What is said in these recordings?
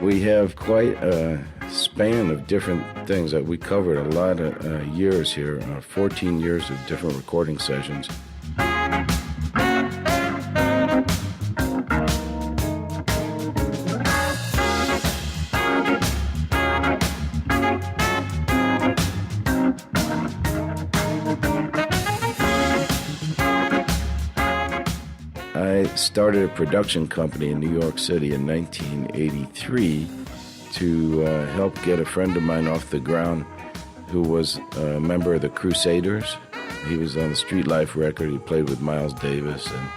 We have quite a span of different things that we covered a lot of years here, 14 years of different recording sessions. I started a production company in New York City in 1983 to help get a friend of mine off the ground who was a member of the Crusaders. He was on the Street Life record. He played with Miles Davis and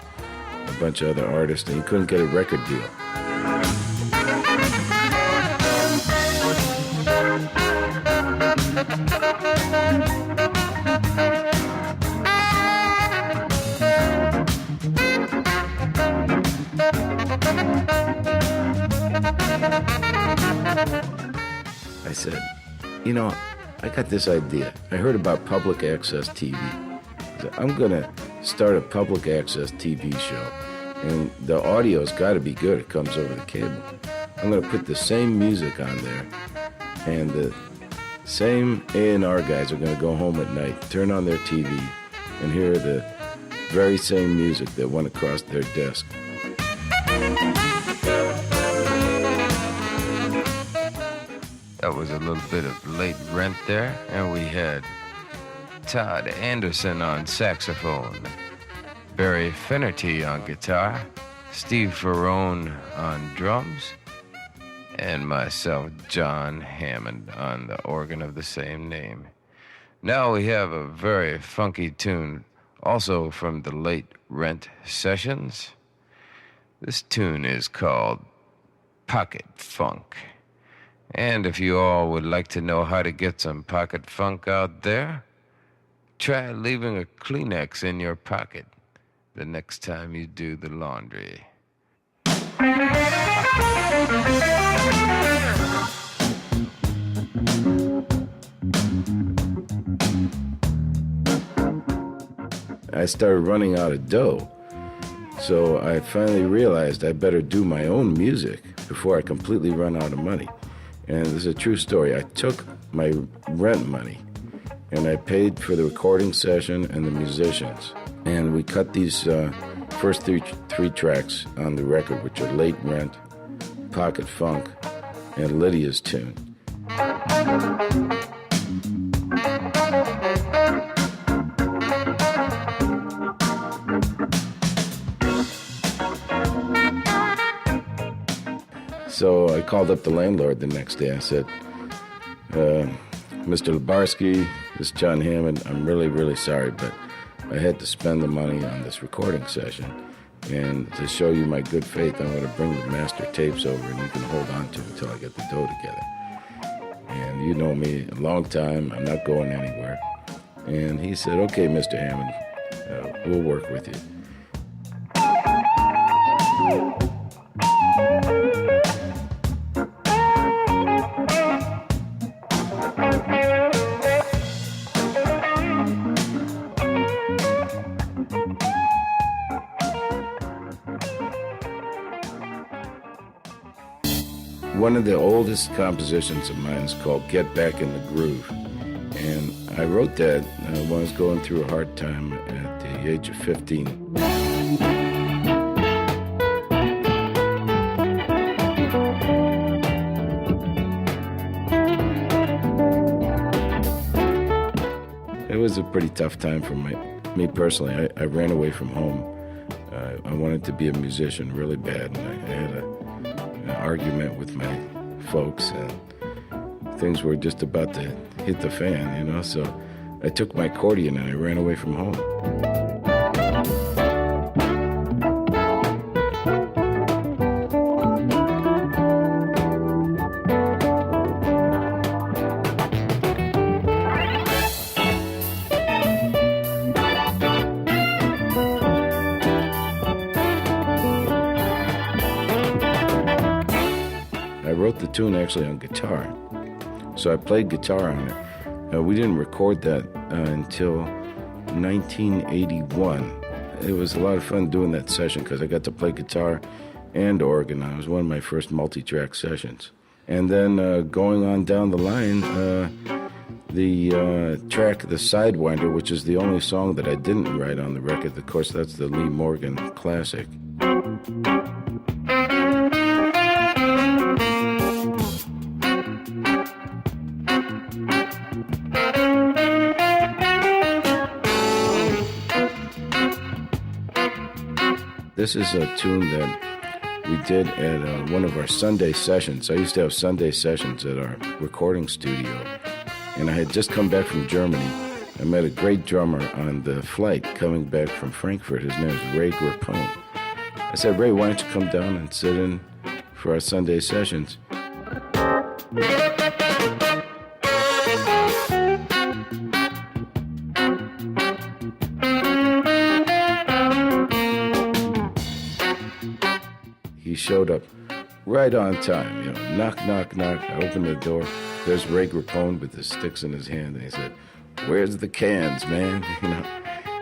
a bunch of other artists, and he couldn't get a record deal. I said, I got this idea. I heard about public access TV. I said, I'm going to start a public access TV show. And the audio's got to be good. It comes over the cable. I'm going to put the same music on there. And the same A&R guys are going to go home at night, turn on their TV, and hear the very same music that went across their desk. That was a little bit of late rent there, and we had Todd Anderson on saxophone, Barry Finnerty on guitar, Steve Ferrone on drums, and myself, Jon Hammond, on the organ of the same name. Now we have a very funky tune, also from the late rent sessions. This tune is called Pocket Funk. And if you all would like to know how to get some pocket funk out there, try leaving a Kleenex in your pocket the next time you do the laundry. I started running out of dough, so I finally realized I better do my own music before I completely run out of money. And this is a true story. I took my rent money and I paid for the recording session and the musicians. And we cut these first three tracks on the record, which are Late Rent, Pocket Funk, and Lydia's Tune. So I called up the landlord the next day. I said, Mr. Lebarsky, this is Jon Hammond. I'm really, really sorry, but I had to spend the money on this recording session. And to show you my good faith, I'm going to bring the master tapes over and you can hold on to them until I get the dough together. And you know me a long time. I'm not going anywhere. And he said, okay, Mr. Hammond, we'll work with you. One of the oldest compositions of mine is called Get Back in the Groove. And I wrote that when I was going through a hard time at the age of 15. It was a pretty tough time for me personally. I ran away from home. I wanted to be a musician really bad, and I had an argument with my folks, and things were just about to hit the fan, so I took my accordion and I ran away from home. I wrote the tune actually on guitar, so I played guitar on it. We didn't record that until 1981. It was a lot of fun doing that session because I got to play guitar and organ. It was one of my first multi-track sessions. And then going on down the line, the track, The Sidewinder, which is the only song that I didn't write on the record. Of course, that's the Lee Morgan classic. This is a tune that we did at one of our Sunday sessions. I used to have Sunday sessions at our recording studio, and I had just come back from Germany. I met a great drummer on the flight coming back from Frankfurt. His name is Ray Grappone. I said, Ray, why don't you come down and sit in for our Sunday sessions? He showed up right on time, you know, knock, knock, knock. I opened the door. There's Ray Grappone with the sticks in his hand, and he said, where's the cans, man? You know,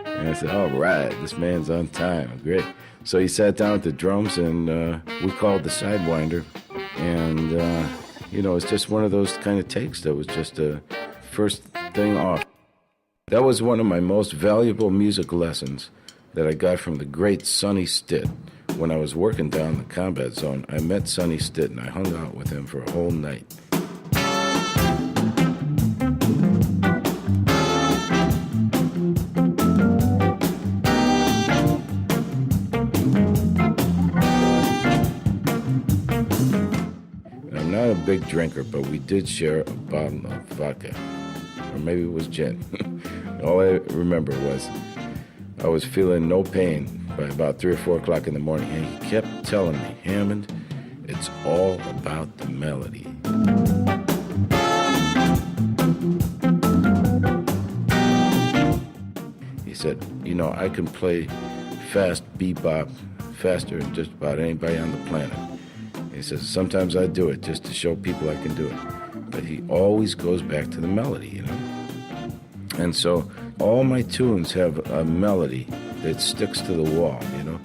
and I said, all right, this man's on time, great. So he sat down at the drums, and we called The Sidewinder, and, you know, it's just one of those kind of takes that was just a first thing off. That was one of my most valuable music lessons that I got from the great Sonny Stitt. When I was working down the combat zone, I met Sonny Stitt, and I hung out with him for a whole night. I'm not a big drinker, but we did share a bottle of vodka, or maybe it was gin. All I remember was I was feeling no pain by about 3 or 4 o'clock in the morning, and he kept telling me, Hammond, it's all about the melody. He said, you know, I can play fast bebop faster than just about anybody on the planet. He says, sometimes I do it just to show people I can do it. But he always goes back to the melody, you know. And so all my tunes have a melody that sticks to the wall, you know.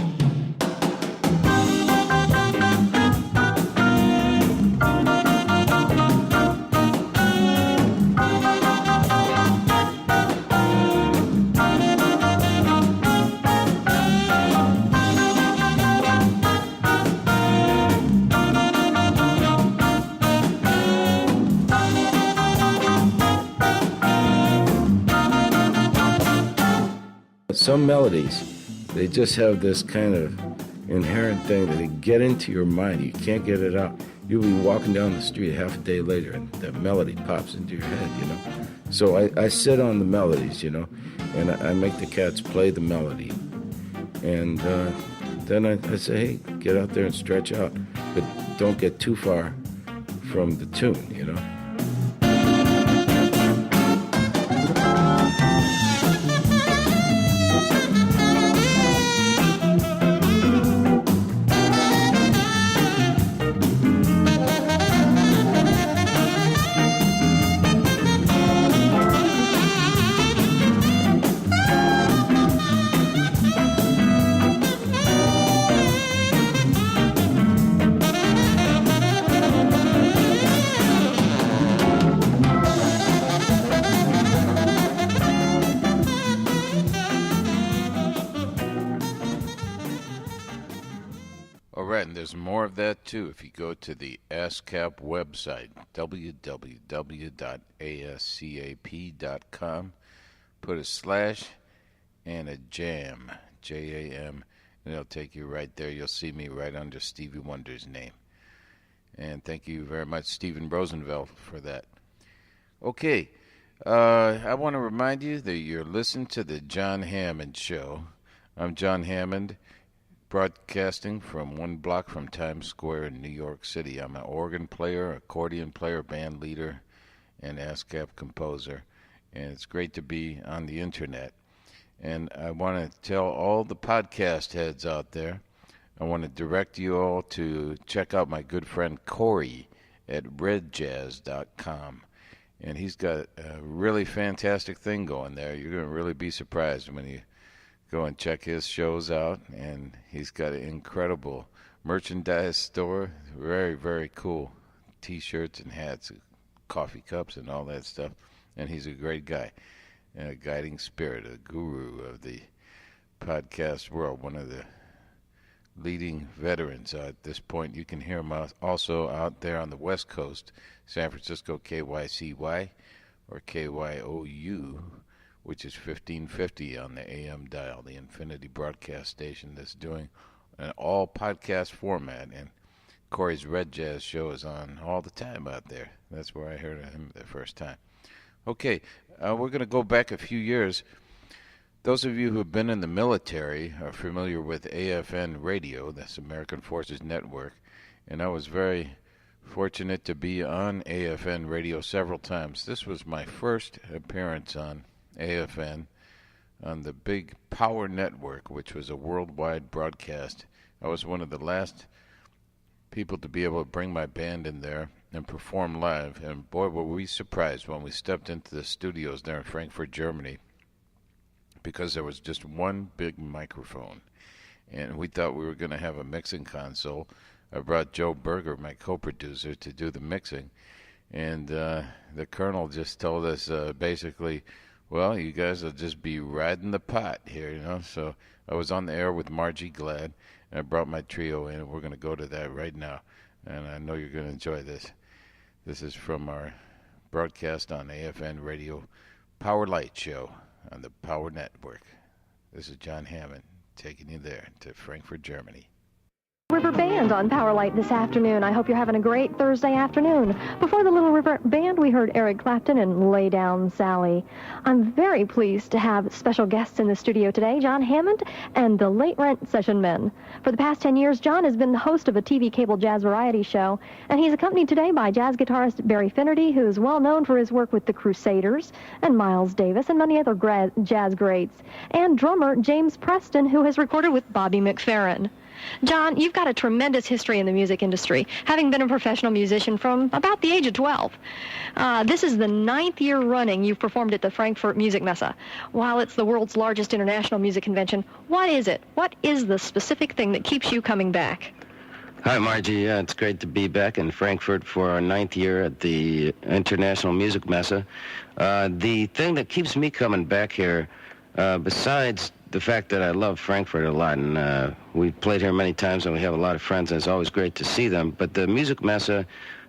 Some melodies, they just have this kind of inherent thing that they get into your mind. You can't get it out. You'll be walking down the street half a day later, and that melody pops into your head, you know. So I sit on the melodies, you know, and I make the cats play the melody. And then I say, hey, get out there and stretch out, but don't get too far from the tune, you know. And there's more of that, too, if you go to the ASCAP website, www.ascap.com, put a slash and a jam, J-A-M, and it'll take you right there. You'll see me right under Stevie Wonder's name. And thank you very much, Stephen Rosenfeld, for that. Okay, I want to remind you that you're listening to the Jon Hammond Show. I'm Jon Hammond, broadcasting from one block from Times Square in New York City. I'm an organ player, accordion player, band leader, and ASCAP composer. And it's great to be on the internet. And I want to tell all the podcast heads out there, I want to direct you all to check out my good friend Corey at redjazz.com. And he's got a really fantastic thing going there. You're going to really be surprised when you go and check his shows out, and he's got incredible merchandise store. Very, very cool. T-shirts and hats, coffee cups and all that stuff. And he's a great guy, and a guiding spirit, a guru of the podcast world, one of the leading veterans at this point. You can hear him also out there on the West Coast, San Francisco KYCY or KYOU, which is 1550 on the AM dial, the Infinity broadcast station that's doing an all podcast format. And Corey's Red Jazz show is on all the time out there. That's where I heard of him the first time. Okay, we're going to go back a few years. Those of you who have been in the military are familiar with AFN Radio, that's American Forces Network, and I was very fortunate to be on AFN Radio several times. This was my first appearance on AFN on the big Power Network, which was a worldwide broadcast. I was one of the last people to be able to bring my band in there and perform live, and boy, were we surprised when we stepped into the studios there in Frankfurt, Germany, because there was just one big microphone, and we thought we were going to have a mixing console. I brought Joe Berger, my co-producer, to do the mixing, and the colonel just told us basically, well, you guys will just be riding the pot here, you know. So I was on the air with Margie Glad, and I brought my trio in, and we're going to go to that right now, and I know you're going to enjoy this. This is from our broadcast on AFN Radio Power Light Show on the Power Network. This is Jon Hammond taking you there to Frankfurt, Germany. River Band on Powerlight this afternoon. I hope you're having a great Thursday afternoon. Before the Little River Band, we heard Eric Clapton and Lay Down Sally. I'm very pleased to have special guests in the studio today, Jon Hammond and the Late Rent Session Men. For the past 10 years, Jon has been the host of a TV cable jazz variety show, and he's accompanied today by jazz guitarist Barry Finnerty, who is well known for his work with the Crusaders and Miles Davis and many other jazz greats, and drummer James Preston, who has recorded with Bobby McFerrin. Jon, you've got a tremendous history in the music industry, having been a professional musician from about the age of 12. This is the 9th year running you've performed at the Frankfurt Music Messe. While it's the world's largest international music convention, what is it? What is the specific thing that keeps you coming back? Hi, Margie. Yeah, it's great to be back in Frankfurt for our 9th year at the International Music Messe. The thing that keeps me coming back here, besides the fact that I love Frankfurt a lot, and we've played here many times, and we have a lot of friends, and it's always great to see them. But the Music Messe,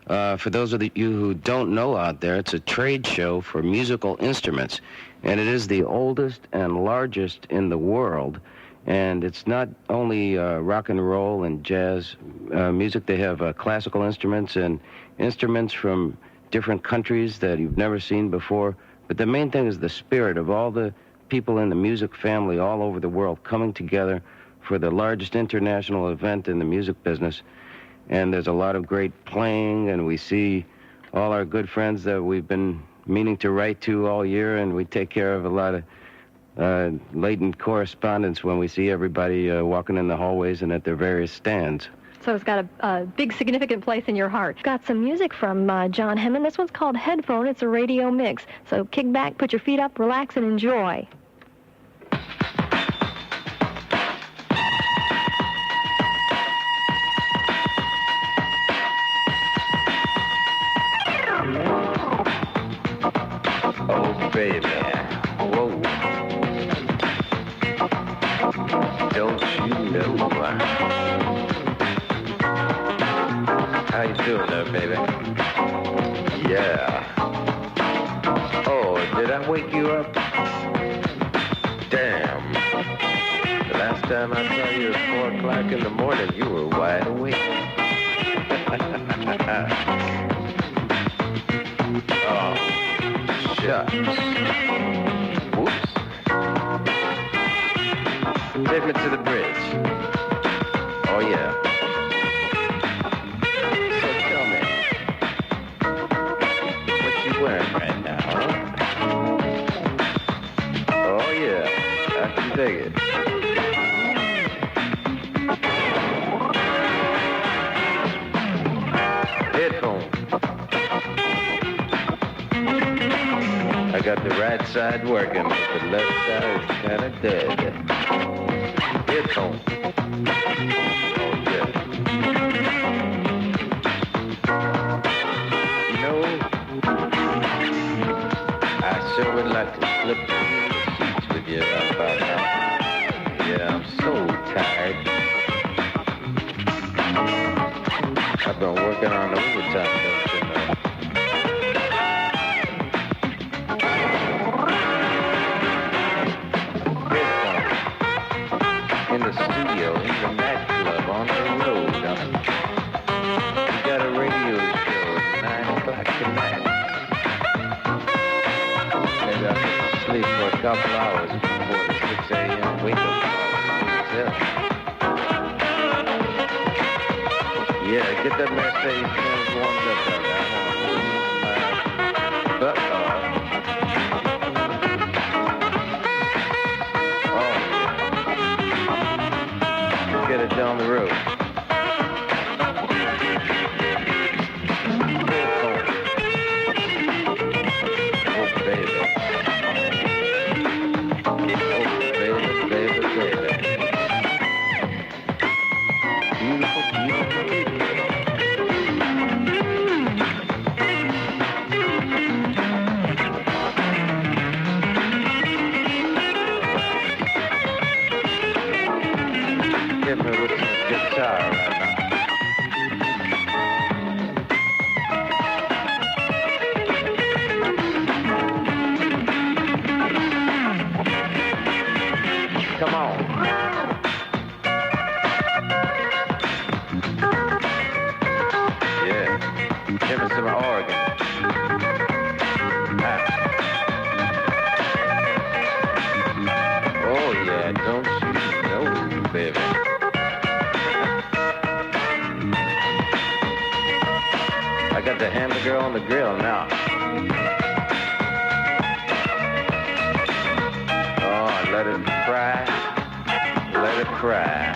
for those of you who don't know out there, it's a trade show for musical instruments, and it is the oldest and largest in the world. And it's not only rock and roll and jazz music. They have classical instruments and instruments from different countries that you've never seen before. But the main thing is the spirit of all the people in the music family all over the world coming together for the largest international event in the music business. And there's a lot of great playing, and we see all our good friends that we've been meaning to write to all year, and we take care of a lot of latent correspondence when we see everybody walking in the hallways and at their various stands. So it's got a big, significant place in your heart. Got some music from Jon Hammond. This one's called Headphone. It's a radio mix. So kick back, put your feet up, relax, and enjoy. Oh, baby. Whoa. Don't you know? How you doing there, baby? Yeah. Oh, did I wake you up? Damn. The last time I saw you at 4 o'clock in the morning, you were wide awake. Oh, shucks. Whoops. Take me to the bridge. Oh, yeah. So tell me, what you wearing right now, huh? Oh, yeah. I can dig it. Headphones. I got the right side working, but the left side is kind of dead. Headphones. Oh, yeah. been working on overtime, don't you know? In the studio, in the nightclub, on the road. We got a radio show at 9 o'clock tonight. Maybe I could sleep for a couple hours before the 6 a.m. wake-up call at the hotel. Yeah, get that Mercedes Benz warmed up out there. I want butt off. Get it down the road. Oh, baby. Oh, baby, baby, baby. Beautiful, beautiful, beautiful. Hit me with some guitar right now. Come on. Yeah. Give me some organ. Oh, yeah, don't you know, baby. I got the hamburger on the grill now. Oh, let it fry. Let it fry.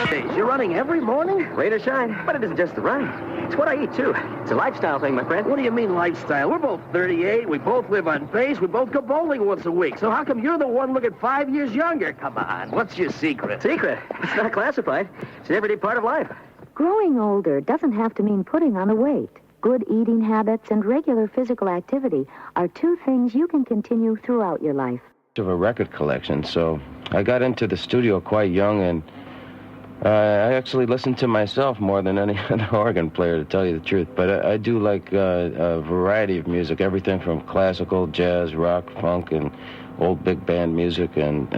Hey, you're running every morning? Rain or shine. But it isn't just the run. It's what I eat, too. It's a lifestyle thing, my friend. What do you mean lifestyle? We're both 38. We both live on base. We both go bowling once a week. So how come you're the one looking 5 years younger? Come on. What's your secret? Secret? It's not classified. It's an everyday part of life. Growing older doesn't have to mean putting on the weight. Good eating habits and regular physical activity are two things you can continue throughout your life. Of a record collection, so I got into the studio quite young, and I actually listened to myself more than any other organ player, to tell you the truth. But I do like a variety of music, everything from classical, jazz, rock, funk, and old big band music, and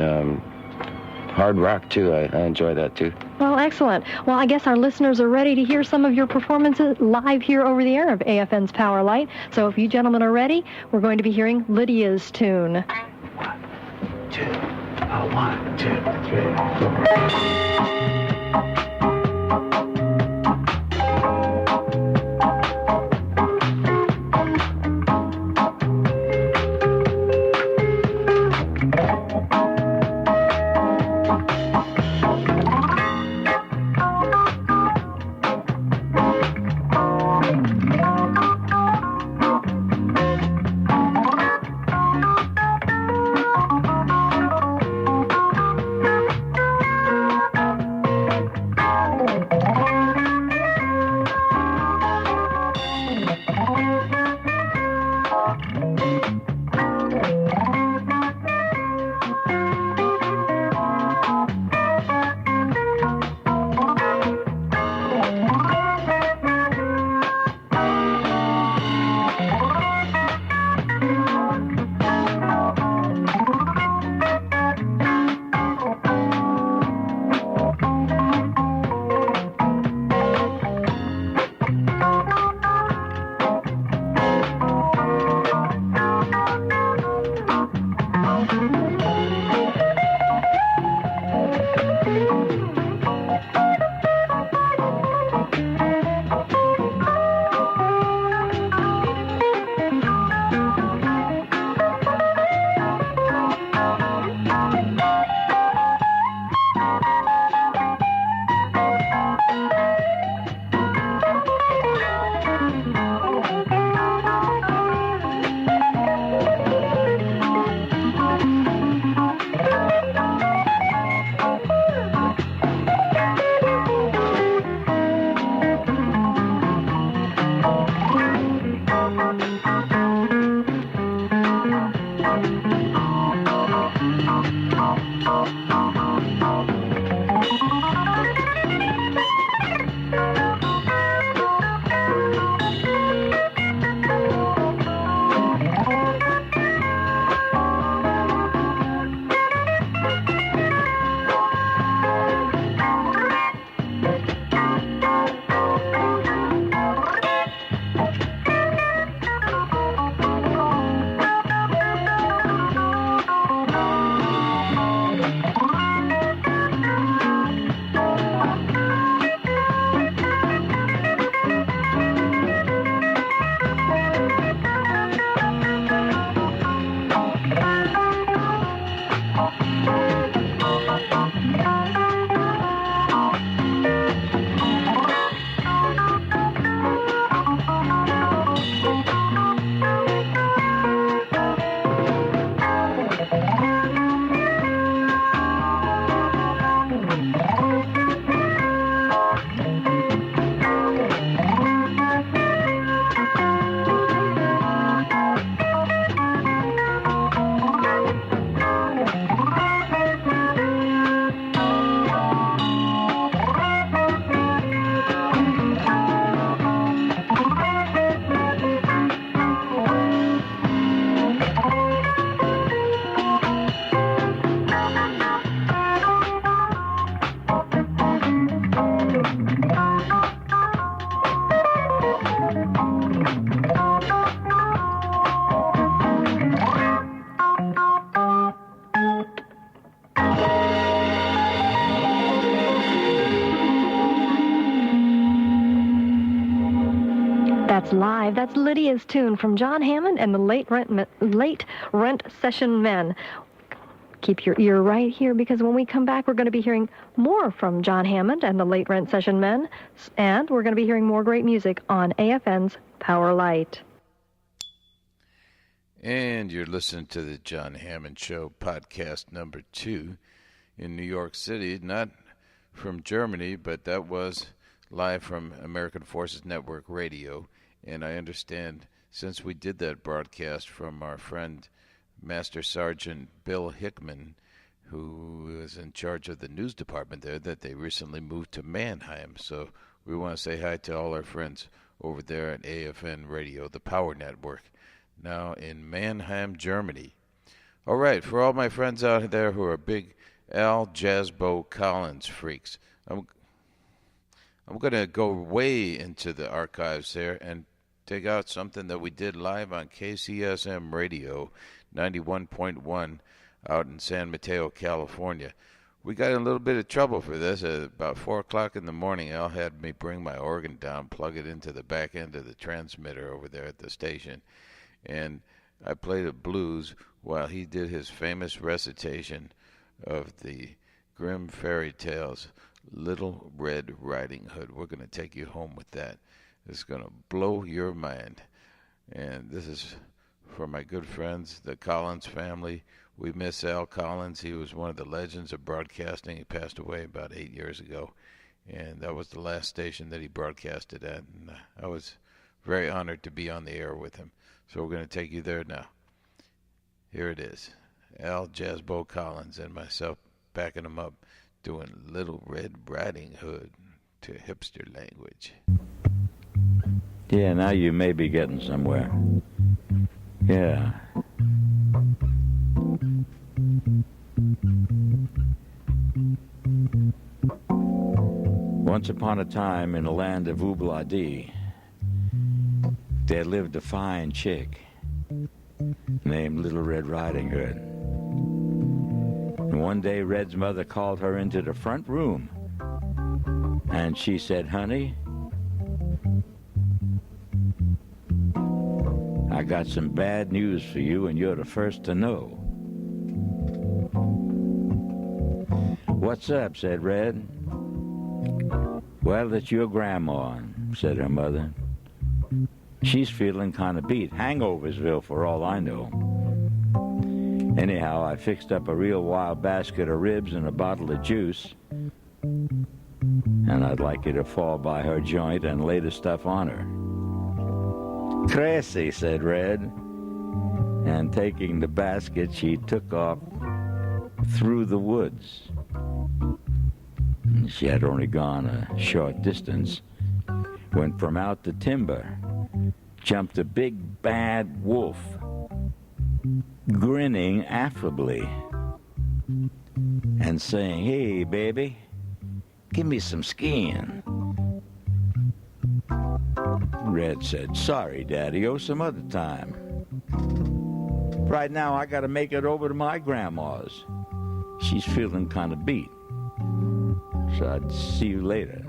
hard rock, too. I enjoy that, too. Well, excellent. Well, I guess our listeners are ready to hear some of your performances live here over the air of AFN's Power Light. So if you gentlemen are ready, we're going to be hearing Lydia's tune. 1, 2, 1, 2, 3. That's live. That's Lydia's tune from Jon Hammond and the Late Rent Session Men. Keep your ear right here, because when we come back, we're going to be hearing more from Jon Hammond and the Late Rent Session Men, and we're going to be hearing more great music on AFN's Power Light. And you're listening to the Jon Hammond Show, podcast number 2 in New York City, not from Germany, but that was live from American Forces Network Radio. And I understand, since we did that broadcast from our friend Master Sergeant Bill Hickman, who is in charge of the news department there, that they recently moved to Mannheim. So we want to say hi to all our friends over there at AFN Radio, the Power Network, now in Mannheim, Germany. All right, for all my friends out there who are big Al Jazzbo Collins freaks, I'm going to go way into the archives there and dig out something that we did live on KCSM Radio 91.1 out in San Mateo, California. We got in a little bit of trouble for this. At about 4 o'clock in the morning, Al had me bring my organ down, plug it into the back end of the transmitter over there at the station. And I played a blues while he did his famous recitation of the grim fairy tales, Little Red Riding Hood. We're going to take you home with that. It's going to blow your mind. And this is for my good friends, the Collins family. We miss Al Collins. He was one of the legends of broadcasting. He passed away about 8 years ago. And that was the last station that he broadcasted at. And I was very honored to be on the air with him. So we're going to take you there now. Here it is. Al Jazzbo Collins and myself backing him up, doing Little Red Riding Hood to hipster language. Yeah, now you may be getting somewhere. Yeah. Once upon a time in the land of Oobladi, there lived a fine chick named Little Red Riding Hood. And one day Red's mother called her into the front room, and she said, "Honey, I got some bad news for you, and you're the first to know." "What's up?" said Red. "Well, it's your grandma," said her mother. "She's feeling kind of beat. Hangoversville, for all I know. Anyhow, I fixed up a real wild basket of ribs and a bottle of juice, and I'd like you to fall by her joint and lay the stuff on her." "Crazy," said Red. And taking the basket, she took off through the woods. She had only gone a short distance when from out the timber jumped a big bad wolf, grinning affably and saying, "Hey, baby, give me some skin." Red said, "Sorry, Daddy-o, some other time. Right now I gotta make it over to my grandma's. She's feeling kind of beat. So I'd see you later."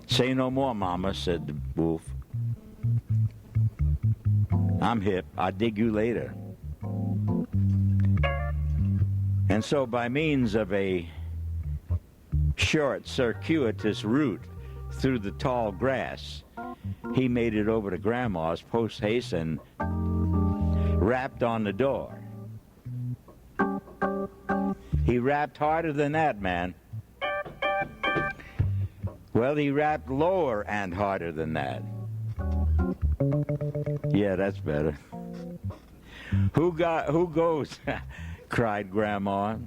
"Say no more, Mama," said the wolf. "I'm hip. I'll dig you later." And so by means of a short, circuitous route through the tall grass, he made it over to Grandma's post-haste and rapped on the door. He rapped harder than that, man. Well, he rapped lower and harder than that. Yeah, that's better. Who goes?" cried Grandma.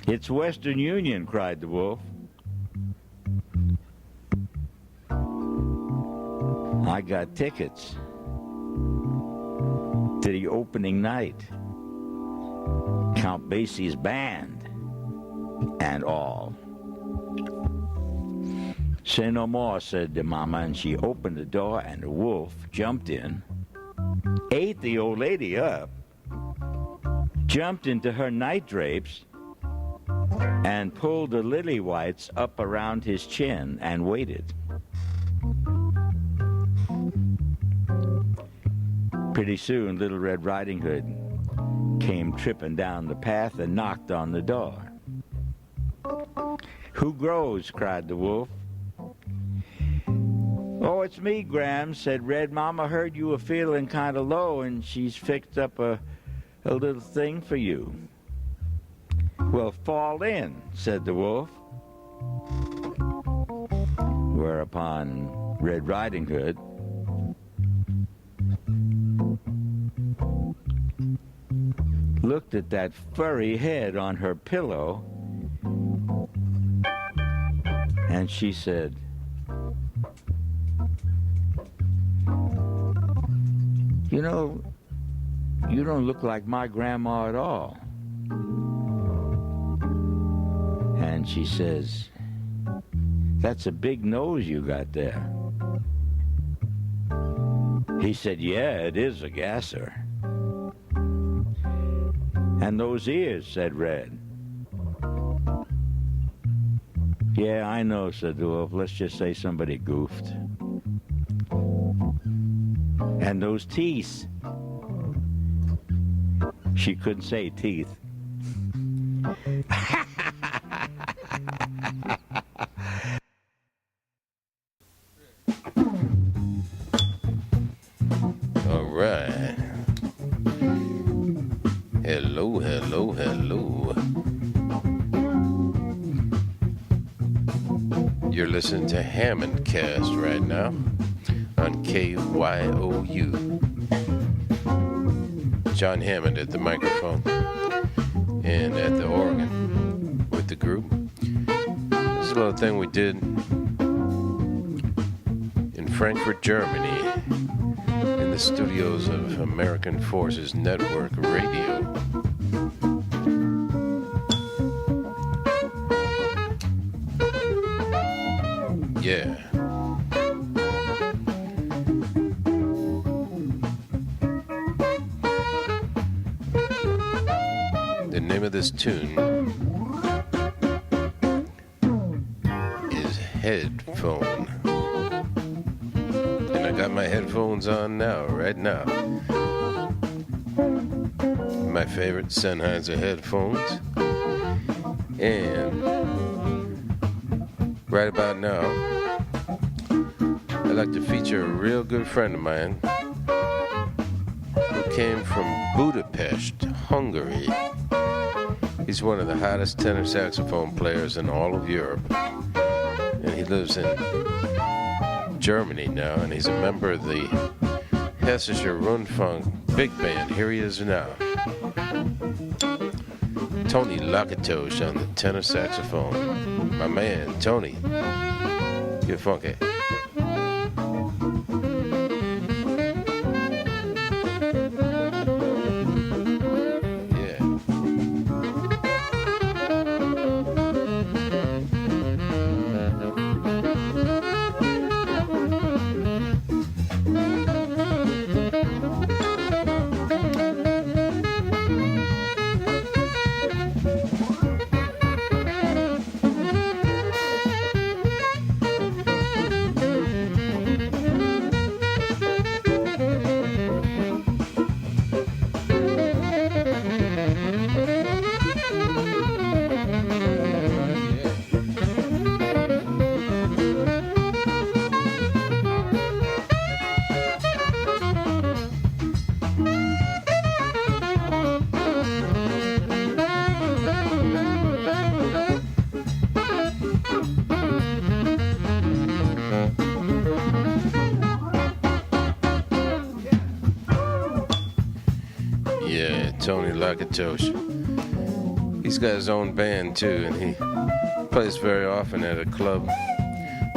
"It's Western Union," cried the wolf. "I got tickets to the opening night. Count Basie's band and all." "Say no more," said the mama, and she opened the door, and the wolf jumped in, ate the old lady up, jumped into her night drapes, and pulled the lily whites up around his chin and waited. Pretty soon, Little Red Riding Hood came tripping down the path and knocked on the door. "Who grows?" cried the wolf. "Oh, it's me, Graham," said Red. "Mama heard you were feeling kind of low, and she's fixed up a little thing for you." "Well, fall in," said the wolf. Whereupon Red Riding Hood looked at that furry head on her pillow, and she said, "You know, you don't look like my grandma at all." And she says, "That's a big nose you got there." He said, "Yeah, it is a gasser." "And those ears," said Red. "Yeah, I know," said the wolf. "Let's just say somebody goofed." "And those teeth." She couldn't say teeth. All right. Hello, hello, hello. You're listening to Hammond Cast right now on KYOU. Jon Hammond at the microphone and at the organ with the group. This is a little thing we did in Frankfurt, Germany, in the studios of American Forces Network Radio. Yeah. The name of this tune is Headphone. And I got my headphones on now, right now. My favorite Sennheiser headphones. And right about now, I'd like to feature a real good friend of mine who came from Budapest, Hungary. He's one of the hottest tenor saxophone players in all of Europe. And he lives in Germany now, and he's a member of the Hessischer Rundfunk Big Band. Here he is now. Tony Lakatosh on the tenor saxophone. My man, Tony. Get funky. Tony Lakatosh. He's got his own band too, and he plays very often at a club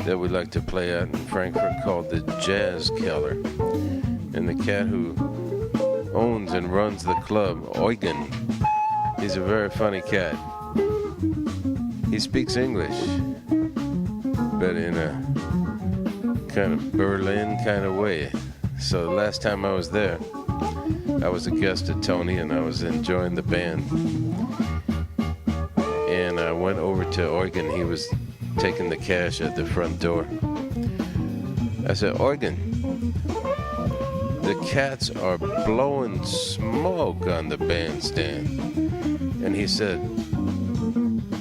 that we like to play at in Frankfurt called the Jazz Keller. And the cat who owns and runs the club, Eugen, he's a very funny cat. He speaks English, but in a kind of Berlin kind of way. So the last time I was there, I was a guest at Tony, and I was enjoying the band. And I went over to Eugen. He was taking the cash at the front door. I said, "Eugen, the cats are blowing smoke on the bandstand. And he said,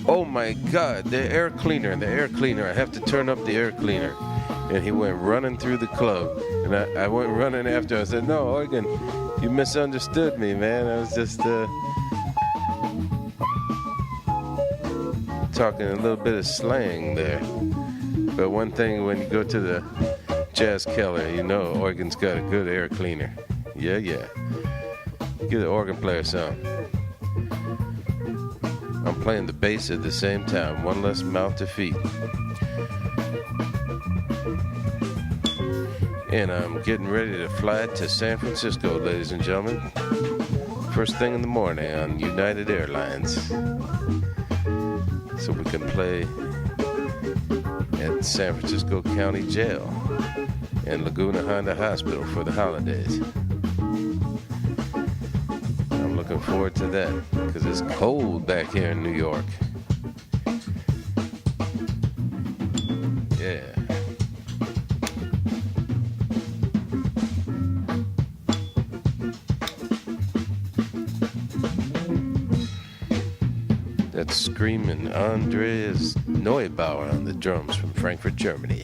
oh my God, the air cleaner, I have to turn up the air cleaner. And he went running through the club. And I went running after him. I said, no, Organ, you misunderstood me, man. I was just talking a little bit of slang there. But one thing, when you go to the Jazz Keller, you know Organ's got a good air cleaner. Yeah. Get the organ player some. I'm playing the bass at the same time. One less mouth to feed. And I'm getting ready to fly to San Francisco, ladies and gentlemen. First thing in the morning on United Airlines. So we can play at San Francisco County Jail and Laguna Honda Hospital for the holidays. I'm looking forward to that because it's cold back here in New York. Yeah. That's screaming Andreas Neubauer on the drums from Frankfurt, Germany.